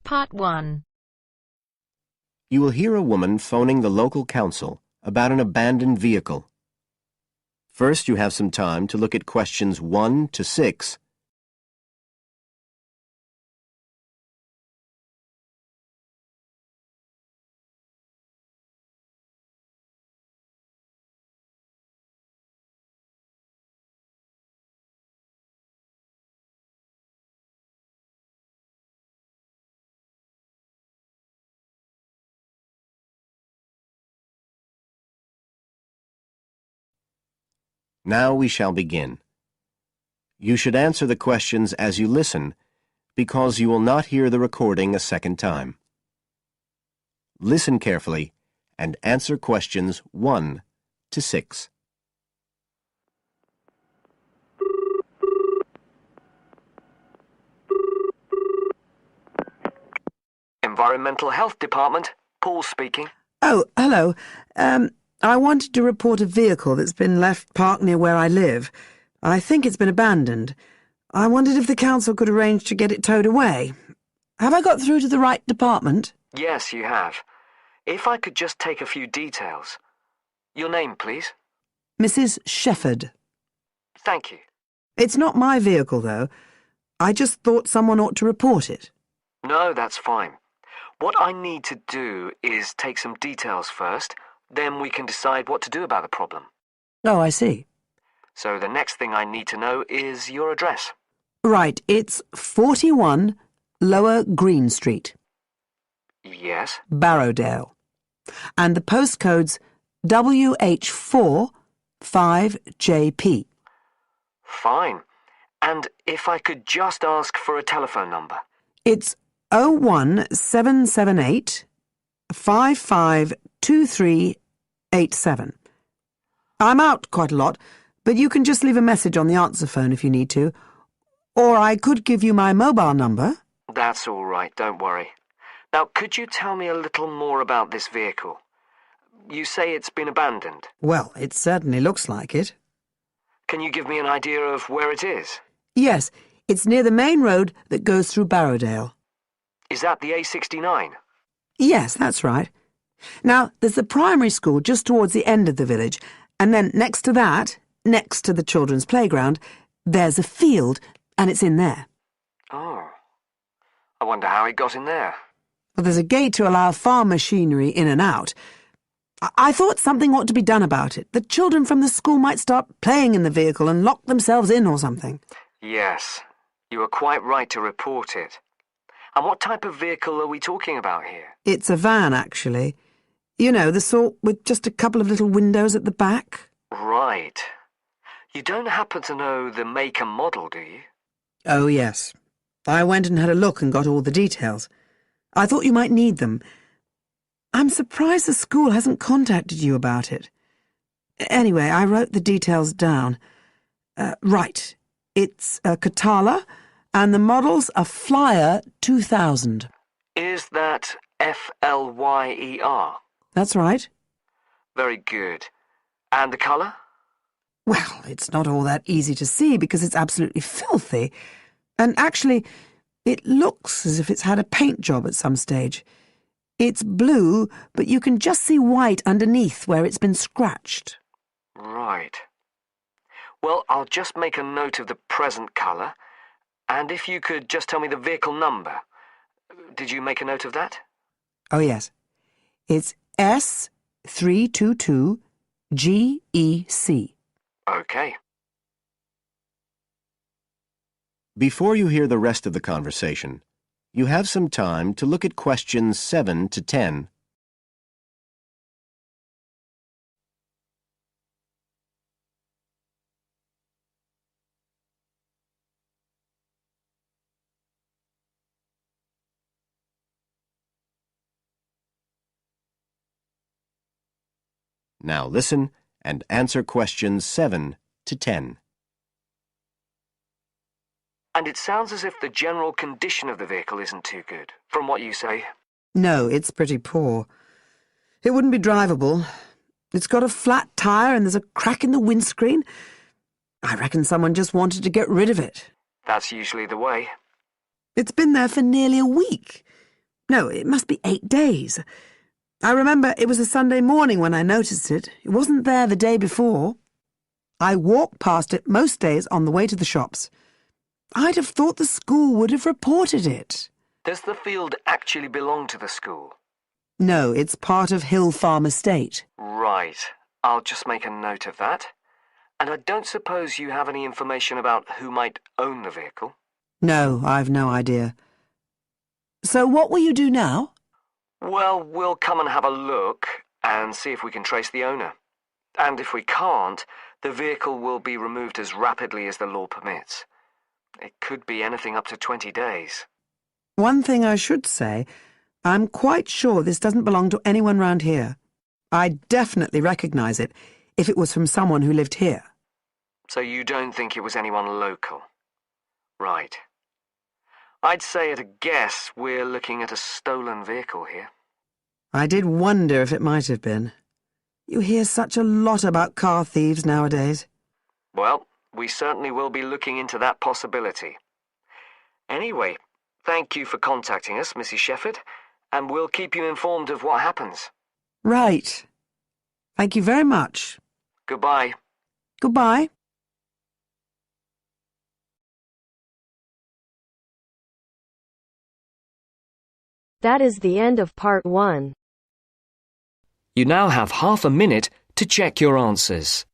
Part 1. You will hear a woman phoning the local council about an abandoned vehicle. First, you have some time to look at questions 1 to 6. Now we shall begin. You should answer the questions as you listen, because you will not hear the recording a second time. Listen carefully and answer questions 1 to 6. Environmental Health Department, Paul speaking. Oh, hello. I wanted to report a vehicle that's been left parked near where I live. I think it's been abandoned. I wondered if the council could arrange to get it towed away. Have I got through to the right department? Yes, you have. If I could just take a few details. Your name, please? Mrs. Shefford. Thank you. It's not my vehicle, though. I just thought someone ought to report it. No, that's fine. What I need to do is take some details first, then we can decide what to do about the problem. Oh, I see. So the next thing I need to know is your address. Right, it's 41 Lower Green Street, Yes? Barrowdale. And the postcode's WH4 5JP. Fine. And if I could just ask for a telephone number. It's 01778 552387. I'm out quite a lot, but you can just leave a message on the answer phone if you need to. Or I could give you my mobile number. That's all right, don't worry. Now, could you tell me a little more about this vehicle? You say it's been abandoned. Well, it certainly looks like it. Can you give me an idea of where it is? Yes, it's near the main road that goes through Barrowdale. Is that the A69? Yes, that's right. Now, there's the primary school just towards the end of the village, and then next to that, next to the children's playground, there's a field, and it's in there. Oh. I wonder how it got in there. Well, there's a gate to allow farm machinery in and out. I thought something ought to be done about it. The children from the school might start playing in the vehicle and lock themselves in or something. Yes, you are quite right to report it. And what type of vehicle are we talking about here? It's a van, actually. You know, the sort with just a couple of little windows at the back. Right. You don't happen to know the make and model, do you? Oh, yes. I went and had a look and got all the details. I thought you might need them. I'm surprised the school hasn't contacted you about it. Anyway, I wrote the details down. Right. It's a Catala, and the model's a Flyer 2000. Is that Flyer? That's right. Very good. And the colour? Well, it's not all that easy to see because it's absolutely filthy. And actually, it looks as if it's had a paint job at some stage. It's blue, but you can just see white underneath where it's been scratched. Right. Well, I'll just make a note of the present colour. And if you could just tell me the vehicle number. Did you make a note of that? Oh, yes. It's S322GEC. Okay. Before you hear the rest of the conversation, you have some time to look at questions 7 to 10. Now listen and answer questions 7 to 10. And it sounds as if the general condition of the vehicle isn't too good, from what you say. No, it's pretty poor. It wouldn't be drivable. It's got a flat tire and there's a crack in the windscreen. I reckon someone just wanted to get rid of it. That's usually the way. It's been there for nearly a week. No, it must be 8 days. I remember it was a Sunday morning when I noticed it. It wasn't there the day before. I walk past it most days on the way to the shops. I'd have thought the school would have reported it. Does the field actually belong to the school? No, it's part of Hill Farm Estate. Right. I'll just make a note of that. And I don't suppose you have any information about who might own the vehicle? No, I've no idea. So what will you do now? Well, we'll come and have a look and see if we can trace the owner. And if we can't, the vehicle will be removed as rapidly as the law permits. It could be anything up to 20 days. One thing I should say, I'm quite sure this doesn't belong to anyone round here. I'd definitely recognise it if it was from someone who lived here. So you don't think it was anyone local? Right. I'd say at a guess we're looking at a stolen vehicle here. I did wonder if it might have been. You hear such a lot about car thieves nowadays. Well, we certainly will be looking into that possibility. Anyway, thank you for contacting us, Mrs. Shefford, and we'll keep you informed of what happens. Right. Thank you very much. Goodbye. Goodbye. That is the end of part 1. You now have half a minute to check your answers.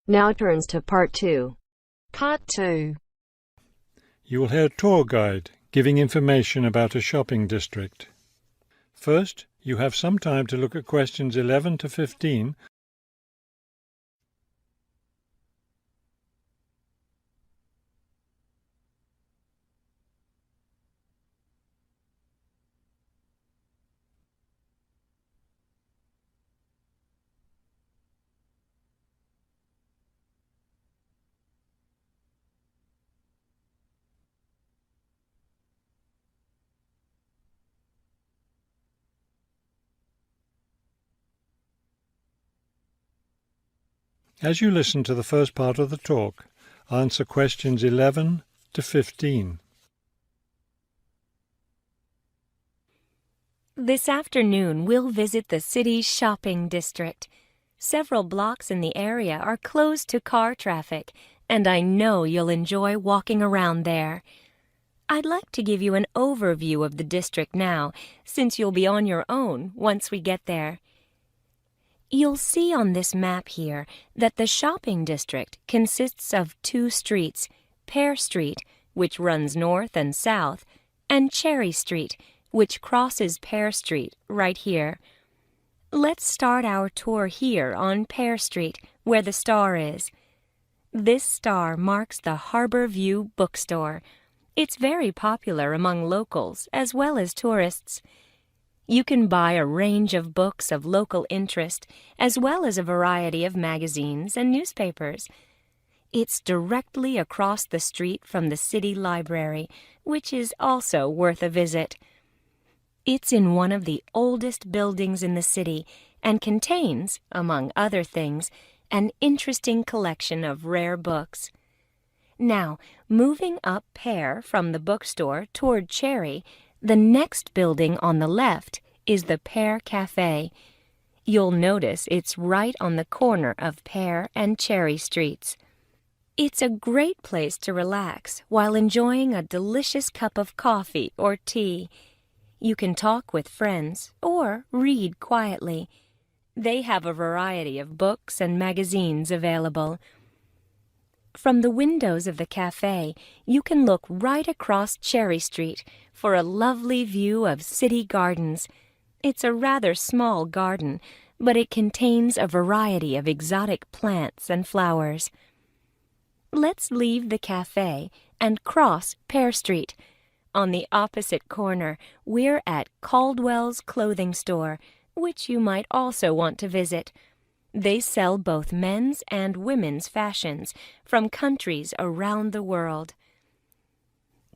Now turns to part 2. Part 2. You will hear a tour guide giving information about a shopping district. First, you have some time to look at questions 11 to 15. As you listen to the first part of the talk, answer questions 11 to 15. This afternoon, we'll visit the city's shopping district. Several blocks in the area are closed to car traffic, and I know you'll enjoy walking around there. I'd like to give you an overview of the district now, since you'll be on your own once we get there. You'll see on this map here that the shopping district consists of 2 streets, Pear Street, which runs north and south, and Cherry Street, which crosses Pear Street right here. Let's start our tour here on Pear Street, where the star is. This star marks the Harbor View Bookstore. It's very popular among locals as well as tourists. You can buy a range of books of local interest, as well as a variety of magazines and newspapers. It's directly across the street from the city library, which is also worth a visit. It's in one of the oldest buildings in the city and contains, among other things, an interesting collection of rare books. Now, moving up Pear from the bookstore toward Cherry, the next building on the left is the Pear Cafe. You'll notice it's right on the corner of Pear and Cherry Streets. It's a great place to relax while enjoying a delicious cup of coffee or tea. You can talk with friends or read quietly. They have a variety of books and magazines available. From the windows of the cafe, you can look right across Cherry Street for a lovely view of city gardens. It's a rather small garden, but it contains a variety of exotic plants and flowers. Let's leave the cafe and cross Pear Street. On the opposite corner, we're at Caldwell's clothing store, which you might also want to visit. They sell both men's and women's fashions from countries around the world.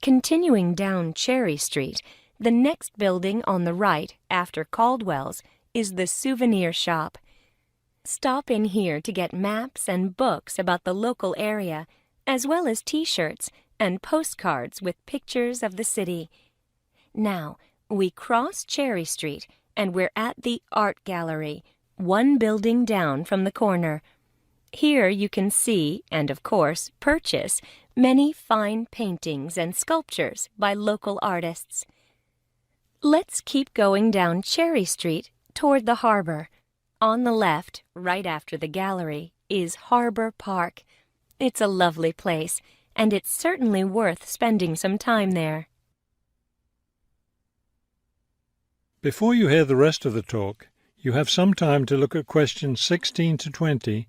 Continuing down Cherry Street, the next building on the right after Caldwell's is the souvenir shop. Stop in here to get maps and books about the local area, as well as T-shirts and postcards with pictures of the city. Now, we cross Cherry Street and we're at the Art Gallery, one building down from the corner. Here you can see, and of course purchase, many fine paintings and sculptures by local artists. Let's keep going down Cherry Street toward the harbor. On the left, right after the gallery, is Harbor Park. It's a lovely place, and it's certainly worth spending some time there. Before you hear the rest of the talk, you have some time to look at questions 16 to 20.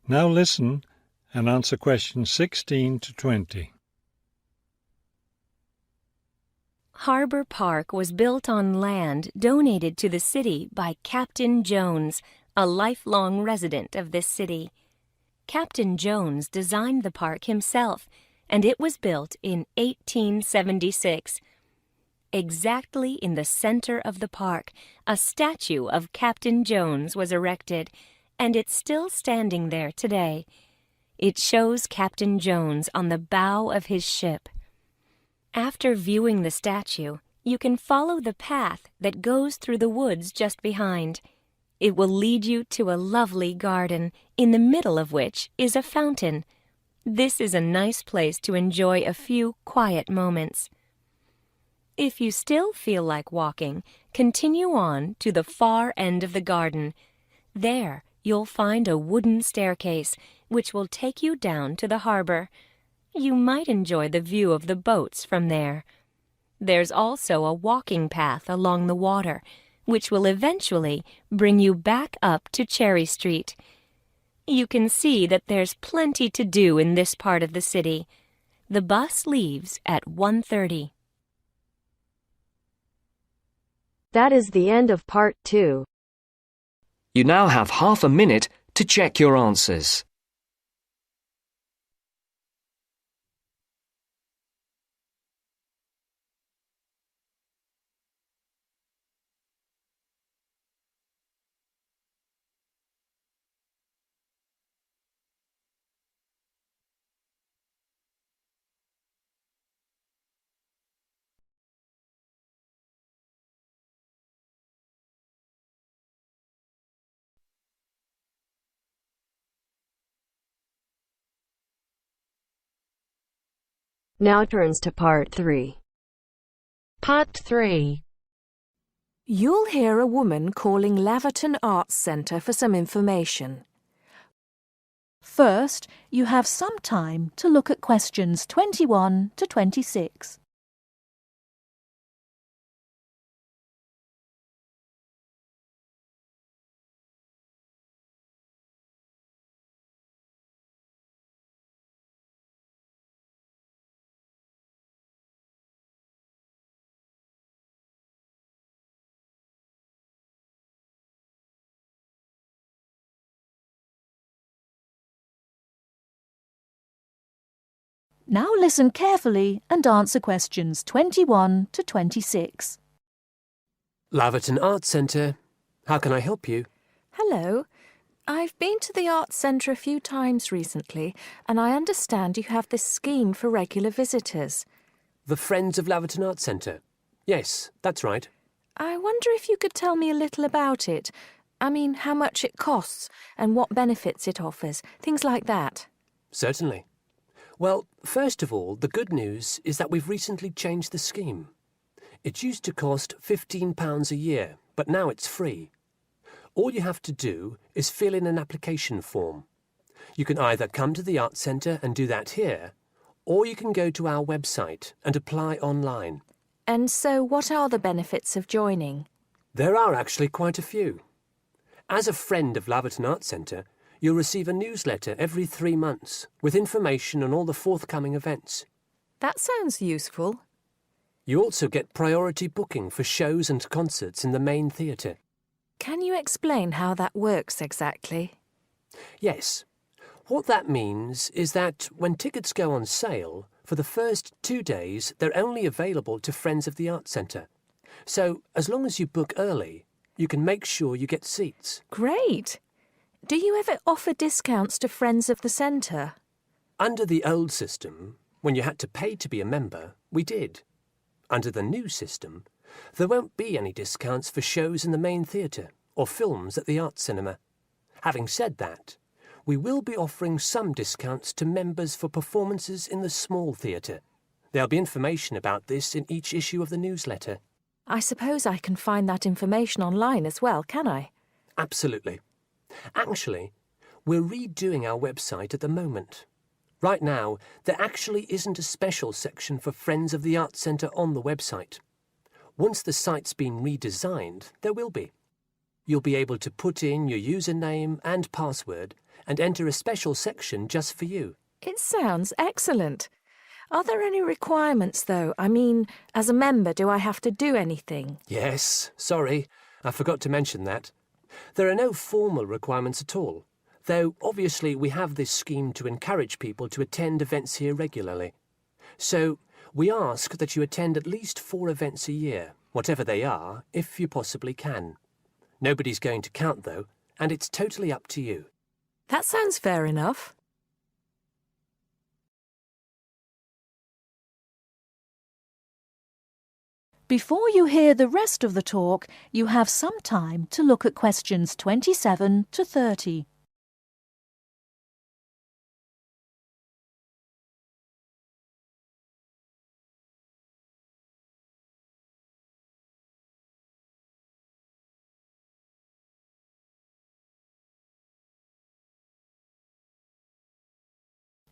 Now listen and answer questions 16 to 20. Harbor Park was built on land donated to the city by Captain Jones, a lifelong resident of this city. Captain Jones designed the park himself, and it was built in 1876. Exactly in the center of the park, a statue of Captain Jones was erected, and it's still standing there today. It shows Captain Jones on the bow of his ship. After viewing the statue, you can follow the path that goes through the woods just behind. It will lead you to a lovely garden, in the middle of which is a fountain. This is a nice place to enjoy a few quiet moments. If you still feel like walking, continue on to the far end of the garden. There, you'll find a wooden staircase, which will take you down to the harbor. You might enjoy the view of the boats from there. There's also a walking path along the water, which will eventually bring you back up to Cherry Street. You can see that there's plenty to do in this part of the city. The bus leaves at 1:30. That is the end of part 2. You now have half a minute to check your answers. Now turns to part 3. Part 3. You'll hear a woman calling Laverton Arts Centre for some information. First, you have some time to look at questions 21 to 26. Now listen carefully and answer questions 21 to 26. Laverton Arts Centre. How can I help you? Hello. I've been to the Arts Centre a few times recently, and I understand you have this scheme for regular visitors. The Friends of Laverton Arts Centre. Yes, that's right. I wonder if you could tell me a little about it. I mean, how much it costs and what benefits it offers, things like that. Certainly. Well, first of all, the good news is that we've recently changed the scheme. It used to cost £15 a year, but now it's free. All you have to do is fill in an application form. You can either come to the Arts Centre and do that here, or you can go to our website and apply online. And so what are the benefits of joining? There are actually quite a few. As a friend of Laverton Arts Centre, you'll receive a newsletter every 3 months with information on all the forthcoming events. That sounds useful. You also get priority booking for shows and concerts in the main theatre. Can you explain how that works exactly? Yes. What that means is that when tickets go on sale, for the first 2 days they're only available to friends of the Arts Centre. So, as long as you book early, you can make sure you get seats. Great! Do you ever offer discounts to friends of the centre? Under the old system, when you had to pay to be a member, we did. Under the new system, there won't be any discounts for shows in the main theatre or films at the Arts Cinema. Having said that, we will be offering some discounts to members for performances in the small theatre. There'll be information about this in each issue of the newsletter. I suppose I can find that information online as well, can I? Absolutely. Actually, we're redoing our website at the moment. Right now, there actually isn't a special section for Friends of the Arts Centre on the website. Once the site's been redesigned, there will be. You'll be able to put in your username and password and enter a special section just for you. It sounds excellent. Are there any requirements, though? I mean, as a member, do I have to do anything? Yes, sorry, I forgot to mention that. There are no formal requirements at all, though obviously we have this scheme to encourage people to attend events here regularly. So we ask that you attend at least 4 events a year, whatever they are, if you possibly can. Nobody's going to count, though, and it's totally up to you. That sounds fair enough. Before you hear the rest of the talk, you have some time to look at questions 27 to 30.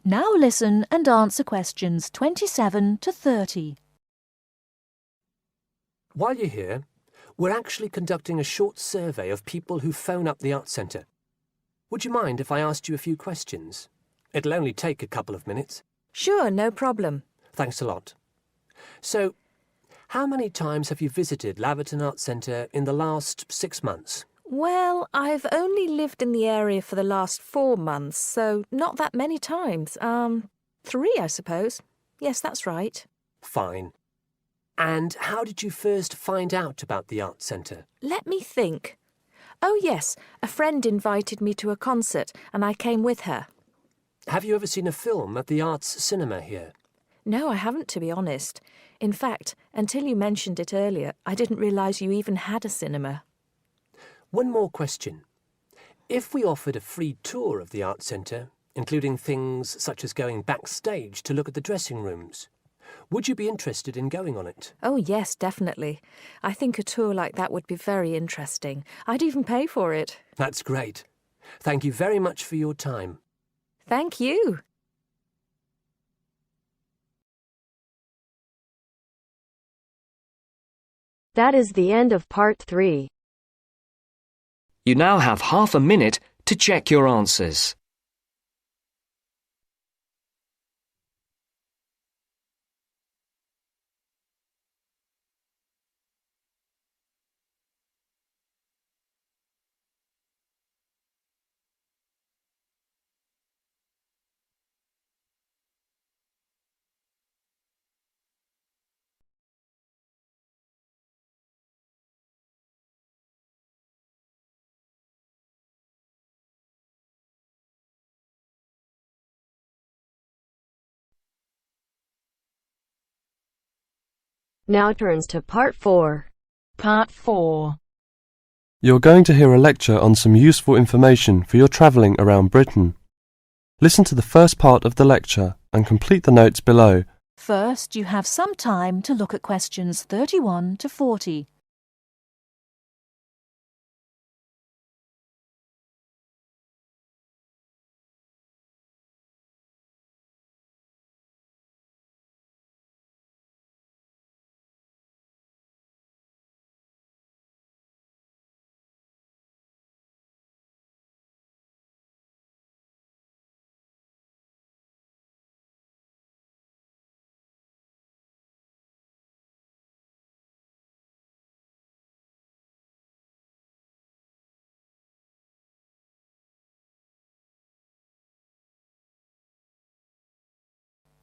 Now listen and answer questions 27 to 30. While you're here, we're actually conducting a short survey of people who phone up the Arts Centre. Would you mind if I asked you a few questions? It'll only take a couple of minutes. Sure, no problem. Thanks a lot. So, how many times have you visited Laverton Arts Centre in the last 6 months? Well, I've only lived in the area for the last 4 months, so not that many times. 3, I suppose. Yes, that's right. Fine. And how did you first find out about the Arts Centre? Let me think. Oh, yes, a friend invited me to a concert, and I came with her. Have you ever seen a film at the Arts Cinema here? No, I haven't, to be honest. In fact, until you mentioned it earlier, I didn't realise you even had a cinema. One more question. If we offered a free tour of the Arts Centre, including things such as going backstage to look at the dressing rooms, would you be interested in going on it? Oh, yes, definitely. I think a tour like that would be very interesting. I'd even pay for it. That's great. Thank you very much for your time. Thank you. That is the end of part 3. You now have half a minute to check your answers. Now turns to part 4. Part 4. You're going to hear a lecture on some useful information for your travelling around Britain. Listen to the first part of the lecture and complete the notes below. First, you have some time to look at questions 31 to 40.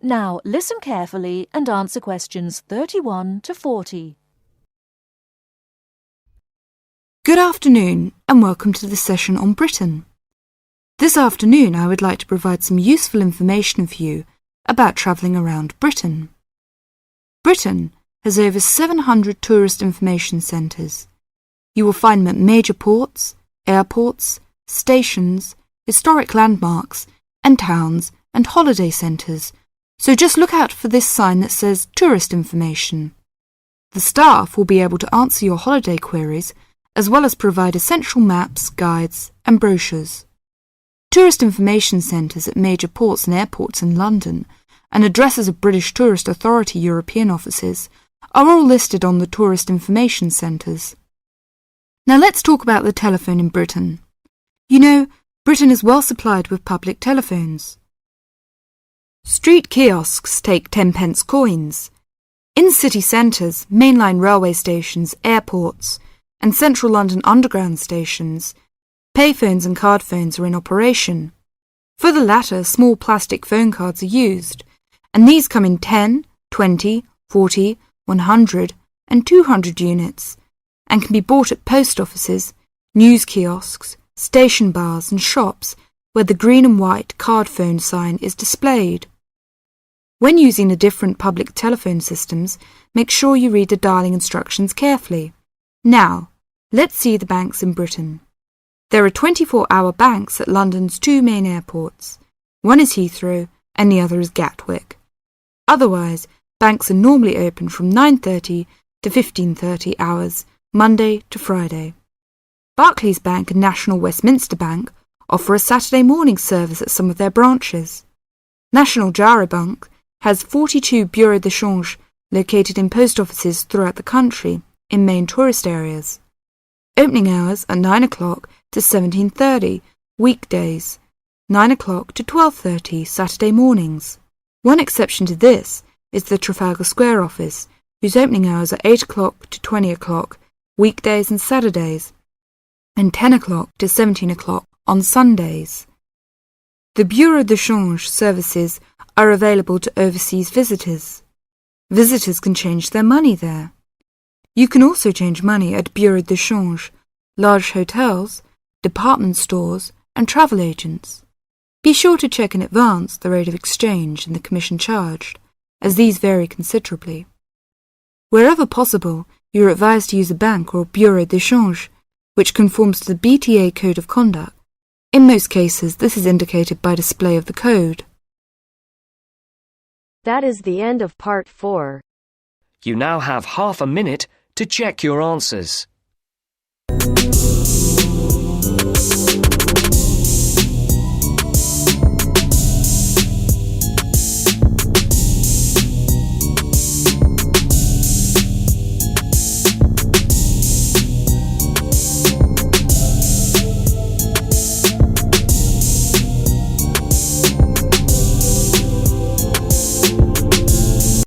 Now, listen carefully and answer questions 31 to 40. Good afternoon and welcome to the session on Britain. This afternoon I would like to provide some useful information for you about travelling around Britain. Britain has over 700 tourist information centres. You will find them at major ports, airports, stations, historic landmarks and towns and holiday centres. So just look out for this sign that says Tourist Information. The staff will be able to answer your holiday queries as well as provide essential maps, guides and brochures. Tourist information centres at major ports and airports in London and addresses of British Tourist Authority European offices are all listed on the Tourist Information Centres. Now let's talk about the telephone in Britain. You know, Britain is well supplied with public telephones. Street kiosks take 10-pence coins. In city centres, mainline railway stations, airports, and central London underground stations, payphones and card phones are in operation. For the latter, small plastic phone cards are used, and these come in 10, 20, 40, 100, and 200 units, and can be bought at post offices, news kiosks, station bars, and shops where the green and white card phone sign is displayed. When using the different public telephone systems, make sure you read the dialling instructions carefully. Now, let's see the banks in Britain. There are 24-hour banks at London's two main airports. One is Heathrow and the other is Gatwick. Otherwise, banks are normally open from 9:30 to 15:30 hours, Monday to Friday. Barclays Bank and National Westminster Bank offer a Saturday morning service at some of their branches. National Jaro Bank has 42 bureaux de change located in post offices throughout the country in main tourist areas. Opening hours are 9 o'clock to 17:30 weekdays, 9 o'clock to 12:30 Saturday mornings. One exception to this is the Trafalgar Square office, whose opening hours are 8 o'clock to 20 o'clock weekdays and Saturdays, and 10 o'clock to 17 o'clock on Sundays. The bureau de change services are available to overseas visitors. Visitors can change their money there. You can also change money at bureau de change, large hotels, department stores and travel agents. Be sure to check in advance the rate of exchange and the commission charged, as these vary considerably. Wherever possible, you are advised to use a bank or bureau de change, which conforms to the BTA Code of Conduct. In most cases, this is indicated by display of the code. That is the end of part 4. You now have half a minute to check your answers.